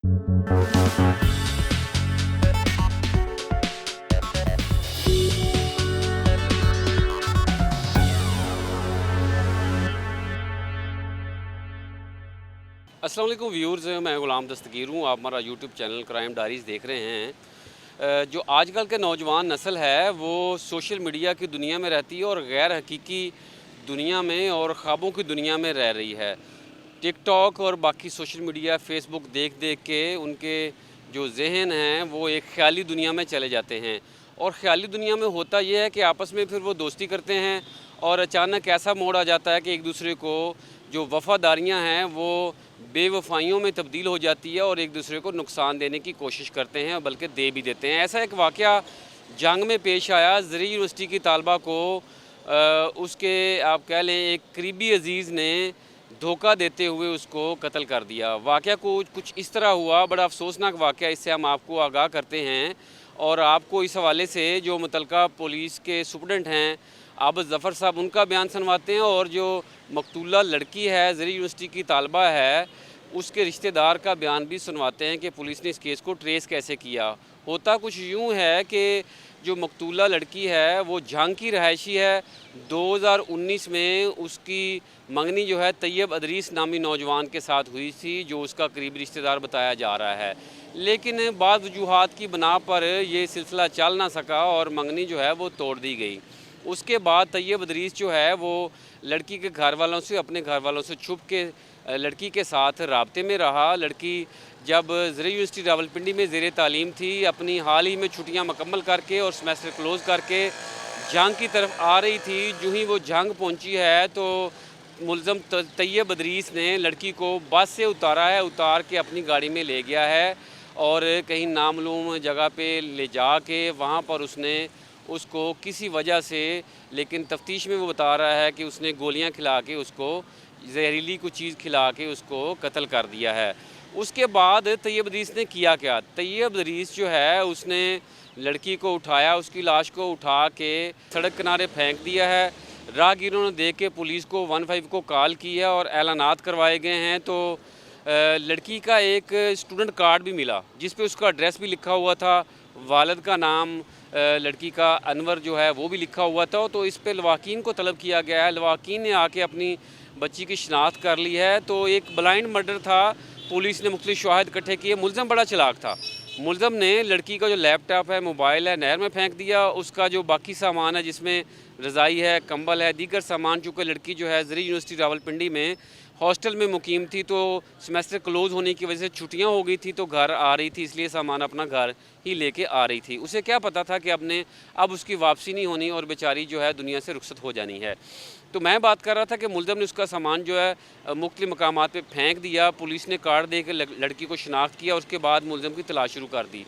अस्सलाम वालेकुम व्यूअर्स, मैं गुलाम दस्तगीर हूँ। आप हमारा यूट्यूब चैनल क्राइम डायरीज़ देख रहे हैं। जो आजकल के नौजवान नस्ल है वो सोशल मीडिया की दुनिया में रहती है और गैर हकीकी दुनिया में और ख्वाबों की दुनिया में रह रही है। टिकटॉक और बाकी सोशल मीडिया, फेसबुक देख देख के उनके जो जहन हैं वो एक ख़याली दुनिया में चले जाते हैं। और ख़याली दुनिया में होता यह है कि आपस में फिर वो दोस्ती करते हैं और अचानक ऐसा मोड़ आ जाता है कि एक दूसरे को जो वफ़ादारियाँ हैं वो बेवफाइयों में तब्दील हो जाती है और एक दूसरे को नुकसान देने की कोशिश करते हैं, बल्कि दे भी देते हैं। ऐसा एक वाक़या जंग में पेश आया। ज़री यूनिवर्सिटी की तालबा को उसके आप कह लें एक करीबी अज़ीज़ ने धोखा देते हुए उसको कत्ल कर दिया। वाक़या कुछ इस तरह हुआ, बड़ा अफसोसनाक वाक़या। इससे हम आपको आगाह करते हैं और आपको इस हवाले से जो मुतलका पुलिस के सुपरडेंट हैं आबिद ज़फ़र साहब, उनका बयान सुनवाते हैं और जो मकतूला लड़की है, ज़री यूनिवर्सिटी की तालबा है, उसके रिश्तेदार का बयान भी सुनवाते हैं कि पुलिस ने इस केस को ट्रेस कैसे किया। होता कुछ यूँ है कि जो मकतूला लड़की है वो जंग की रहायशी है। 2019 में उसकी मंगनी जो है तैयब अदरीस नामी नौजवान के साथ हुई थी, जो उसका करीबी रिश्तेदार बताया जा रहा है। लेकिन बाद वजूहात की बना पर ये सिलसिला चल ना सका और मंगनी जो है वो तोड़ दी गई। उसके बाद तैयब अदरीस जो है वो लड़की के घर वालों से, अपने घर वालों से छुप के लड़की के साथ राब्ते में रहा। लड़की जब ज़री यूनिवर्सिटी रावलपिंडी में ज़ेर तालीम थी, अपनी हाल ही में छुट्टियां मुकम्मल करके और सेमेस्टर क्लोज़ करके जंग की तरफ आ रही थी। जो ही वो जंग पहुंची है तो मुलज़म तैयब अदरीस ने लड़की को बस से उतारा है, उतार के अपनी गाड़ी में ले गया है और कहीं नामालूम जगह पे ले जा के वहाँ पर उसने उसको किसी वजह से, लेकिन तफ्तीश में वो बता रहा है कि उसने गोलियां खिला के, उसको जहरीली कुछ चीज़ खिला के उसको कत्ल कर दिया है। उसके बाद तैयब अदरीस ने किया क्या? तैयब अदरीस जो है उसने लड़की को उठाया, उसकी लाश को उठा के सड़क किनारे फेंक दिया है। राहगीरों ने देख के पुलिस को 15 को कॉल की है और ऐलानात करवाए गए हैं। तो लड़की का एक स्टूडेंट कार्ड भी मिला जिस पे उसका एड्रेस भी लिखा हुआ था, वालिद का नाम लड़की का अनवर जो है वो भी लिखा हुआ था। तो इस पे लवाकीन को तलब किया गया है। लवाकीन ने आके अपनी बच्ची की शिनाख्त कर ली है। तो एक ब्लाइंड मर्डर था। पुलिस ने मुख्तलिफ शवाहिद इकट्ठे किए। मुलज़म बड़ा चालाक था। मुलज़म ने लड़की का जो लैपटॉप है, मोबाइल है, नहर में फेंक दिया। उसका जो बाकी सामान है जिसमें रज़ाई है, कंबल है, दीगर सामान, चूँकि लड़की जो है ज़री यूनिवर्सिटी रावलपिंडी में हॉस्टल में मुकीम थी तो सेमेस्टर क्लोज़ होने की वजह से छुट्टियां हो गई थी तो घर आ रही थी, इसलिए सामान अपना घर ही लेके आ रही थी। उसे क्या पता था कि अब उसकी वापसी नहीं होनी और बेचारी जो है दुनिया से रुखसत हो जानी है। तो मैं बात कर रहा था कि मुलज़म ने उसका सामान जो है मुख्तलिफ मकामात पे फेंक दिया। पुलिस ने कार्ड दे के लड़की को शिनाख्त किया। उसके बाद मुलज़म की तलाश शुरू कर दी।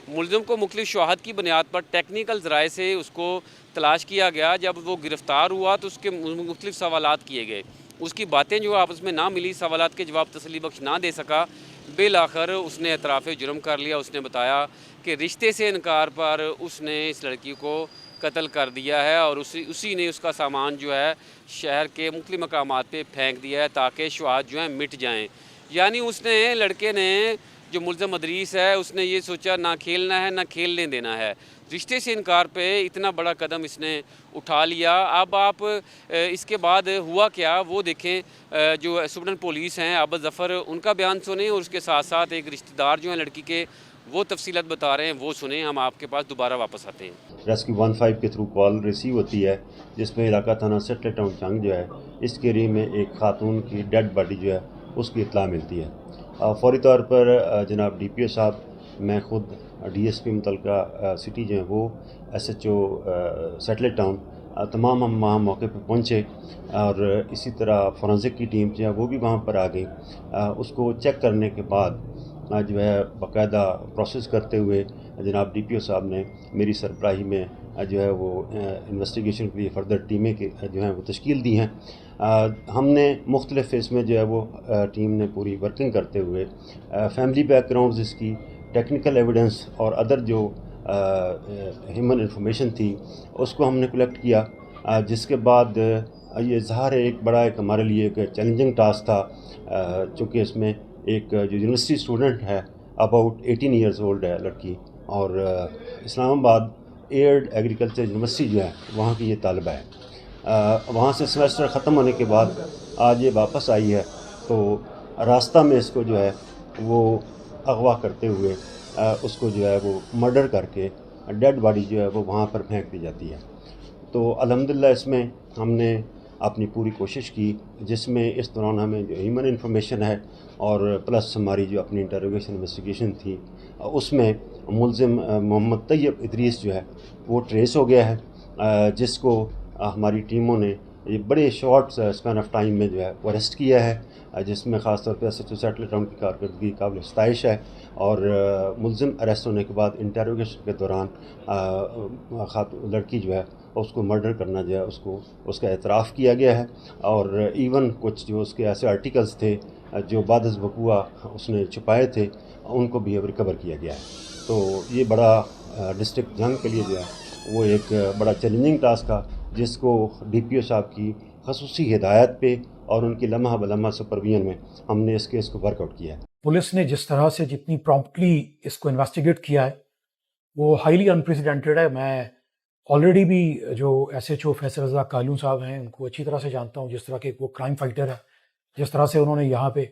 मुलज़म को मुख्तलिफ शवाहद की बुनियाद पर टेक्निकल ज़राए से उसको तलाश किया गया। जब वो गिरफ़्तार हुआ तो उसके मुख्तलिफ सवालात किए गए। उसकी बातें जो आपस में ना मिली, सवालात के जवाब तसल्ली बख्श ना दे सका। बिल आखिर उसने एतराफ़ जुर्म कर लिया। उसने बताया कि रिश्ते से इनकार पर उसने इस लड़की को कत्ल कर दिया है और उसी ने उसका सामान जो है शहर के मुख्तलिफ मकामात पे फेंक दिया है ताकि शवाहद जो हैं मिट जाएँ। यानी उसने, लड़के ने, जो मुलज़म अदरीस है, उसने ये सोचा ना खेलना है ना खेलने देना है। रिश्ते से इनकार पे इतना बड़ा कदम इसने उठा लिया। अब आप इसके बाद हुआ क्या वो देखें। जो सुपरडेंट पुलिस हैं आबिद ज़फ़र, उनका बयान सुने और उसके साथ साथ एक रिश्तेदार जो हैं लड़की के, वो तफसीलात बता रहे हैं, वो सुने। हम आपके पास दोबारा वापस आते हैं। रेस्क्यू 15 के थ्रू कॉल रिसीव होती है जिसमें इलाका थाना सेटल टाउन जंग जो है इसके एरिए में एक खातून की डेड बॉडी जो है उसकी इत्तला मिलती है। फौरी तौर पर जनाब DPO साहब, मैं ख़ुद DSP मुतलका सिटी जो है वो SHO सेटल टाउन, तमाम हम वहाँ मौके पर पहुँचे और इसी तरह फोरेंसिक की टीम जो है वो भी वहाँ पर आ गई। उसको चेक करने के बाद जो है बाकायदा प्रोसेस करते हुए जनाब DPO साहब ने मेरी सरबराही में जो है वो इन्वेस्टिगेशन के लिए फ़र्दर टीमें जो हैं वो तश्कील दी हैं। हमने मुख्तलिफ़ फेस में जो है वो टीम ने पूरी वर्किंग करते हुए फैमिली बैकग्राउंड्स, इसकी टेक्निकल एविडेंस और अदर जो ह्यूमन इंफॉर्मेशन थी उसको हमने कलेक्ट किया। जिसके बाद ये ज़ाहिर है एक बड़ा हमारे लिए एक चैलेंजिंग टास्क था, चूँकि इसमें एक जो यूनिवर्सिटी स्टूडेंट है अबाउट 18 ईयर्स ओल्ड है लड़की, और इस्लामाबाद एयर्ड एग्रीकल्चर यूनिवर्सिटी जो है वहाँ की ये तालिबा है। वहाँ से सेमेस्टर ख़त्म होने के बाद आज ये वापस आई है, तो रास्ता में इसको जो है वो अगवा करते हुए उसको जो है वो मर्डर करके डेड बॉडी जो है वो वहाँ पर फेंक दी जाती है। तो अल्हम्दुलिल्लाह इसमें हमने अपनी पूरी कोशिश की, जिसमें इस दौरान हमें जो ह्यूमन इंफॉर्मेशन है और प्लस हमारी जो अपनी इंटरोगेशन इन्वेस्टिगेशन थी उसमें मुलजिम मोहम्मद तैयब इदरीस जो है वो ट्रेस हो गया है, जिसको हमारी टीमों ने ये बड़े शॉर्ट स्पैन ऑफ टाइम में जो है वो अरेस्ट किया है, जिसमें ख़ास तौर पर SHO सेटल टाउन की कारकर्दगी काबिल सताइश है। और मुलजिम अरेस्ट होने के बाद इंटरोगेशन के दौरान लड़की जो है उसको मर्डर करना जो है उसका एतराफ़ किया गया है, और इवन कुछ जो उसके ऐसे आर्टिकल्स थे जो बाद अज़ वक़ूआ उसने छुपाए थे उनको भी अब रिकवर किया गया है। तो ये बड़ा डिस्ट्रिक्ट जंग के लिए जो है वो एक बड़ा चैलेंजिंग टास्क था, जिसको DPO साहब की ख़ुसूसी हिदायत पे और उनकी लम्हा बलम्हा सुपरविजन में हमने इस केस को वर्कआउट किया है। पुलिस ने जिस तरह से जितनी प्रॉम्प्टली इसको इन्वेस्टिगेट किया है वो हाईली अनप्रेसिडेंटेड है। मैं ऑलरेडी भी जो SHO फैसल रज़ा कालू साहब हैं उनको अच्छी तरह से जानता हूँ, जिस तरह के वो क्राइम फाइटर है, जिस तरह से उन्होंने यहाँ पे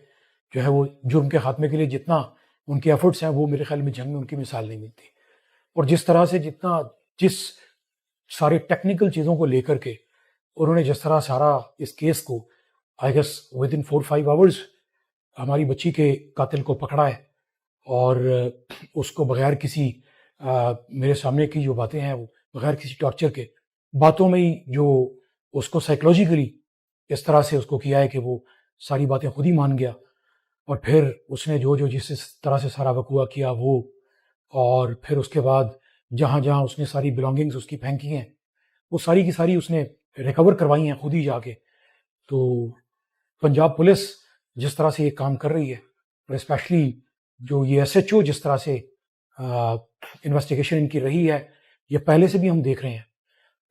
जो है वो जुर्म के खात्मे के लिए जितना उनके एफर्ट्स हैं वो मेरे ख्याल में जंग में उनकी मिसाल नहीं मिलती। और जिस तरह से जिस सारे टेक्निकल चीज़ों को लेकर के उन्होंने जिस तरह सारा इस केस को I guess within 4-5 hours हमारी बच्ची के कातिल को पकड़ा है, और उसको बगैर किसी मेरे सामने की जो बातें हैं वो बगैर किसी टॉर्चर के बातों में ही जो उसको साइकोलॉजिकली इस तरह से उसको किया है कि वो सारी बातें खुद ही मान गया, और फिर उसने जो जिस तरह से सारा वकूआ किया वो, और फिर उसके बाद जहाँ जहाँ उसने सारी बिलोंगिंग्स उसकी फेंकी हैं वो सारी की सारी उसने रिकवर करवाई हैं खुद ही जाके। तो पंजाब पुलिस जिस तरह से ये काम कर रही है, और स्पेशली जो ये SHO जिस तरह से इन्वेस्टिगेशन इनकी रही है, ये पहले से भी हम देख रहे हैं,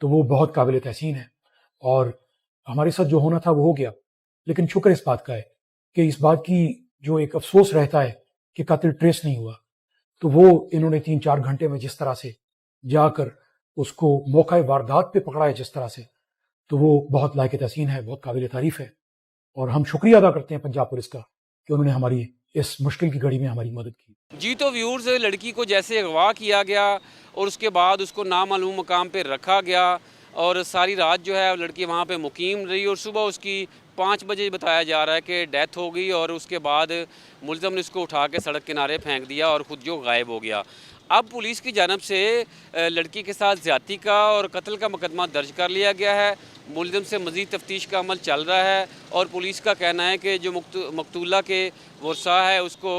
तो वो बहुत काबिल तहसीन है। और हमारे साथ जो होना था वो हो गया, लेकिन शुक्र इस बात का है कि इस बात की जो एक अफसोस रहता है कि कातिल ट्रेस नहीं हुआ, तो वो इन्होंने 3-4 घंटे में जिस तरह से जाकर उसको मौका वारदात पे पकड़ा है जिस तरह से, तो वो बहुत लायक तहसीन है, बहुत काबिल तारीफ़ है। और हम शुक्रिया अदा करते हैं पंजाब पुलिस का कि उन्होंने हमारी इस मुश्किल की घड़ी में हमारी मदद की। जी, तो व्यूअर्स, लड़की को जैसे अगवा किया गया और उसके बाद उसको नामालूम मकाम पे रखा गया, और सारी रात जो है लड़की वहाँ पे मुकीम रही, और सुबह उसकी 5 बजे बताया जा रहा है कि डेथ हो गई, और उसके बाद मुलज़म ने उसको उठा के सड़क किनारे फेंक दिया और ख़ुद जो गायब हो गया। अब पुलिस की जानब से लड़की के साथ ज़्यादती का और कत्ल का मुकदमा दर्ज कर लिया गया है। मुलज़म से मज़ीद तफ्तीश का अमल चल रहा है, और पुलिस का कहना है कि जो मकतूला के वर्सा है उसको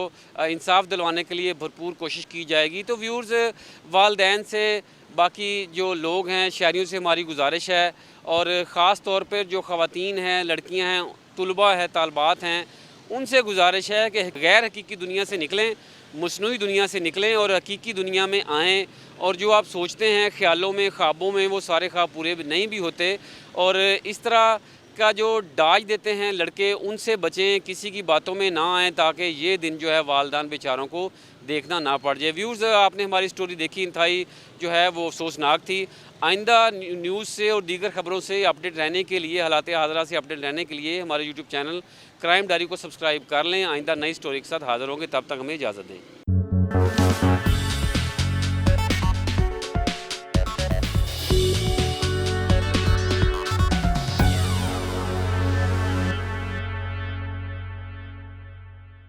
इंसाफ दिलवाने के लिए भरपूर कोशिश की जाएगी। तो व्यूअर्स, वालदैन से बाकी जो लोग हैं, शहरियों से हमारी गुजारिश है, और ख़ास तौर पर जो ख़वातीन हैं, लड़कियां हैं, तुलबा है, तालबात हैं, उनसे गुजारिश है कि गैर हकीकी दुनिया से निकलें, मसनूई दुनिया से निकलें और हकीकी दुनिया में आएँ। और जो आप सोचते हैं ख़्यालों में, ख्वाबों में, वो सारे ख्वाब पूरे नहीं भी होते, और इस तरह का जो डाज देते हैं लड़के, उनसे बचें, किसी की बातों में ना आएँ, ताकि ये दिन जो है वालदान बेचारों को देखना ना पड़ जाए। व्यूज़, आपने हमारी स्टोरी देखी, इंतहाई जो है वो अफसोसनाक थी। आइंदा न्यूज़ से और दीगर ख़बरों से अपडेट रहने के लिए, हालात हाज़िरा से अपडेट रहने के लिए हमारे यूट्यूब चैनल क्राइम डायरी को सब्सक्राइब कर लें। आइंदा नई स्टोरी के साथ हाज़िर होंगे, तब तक हमें इजाज़त दें।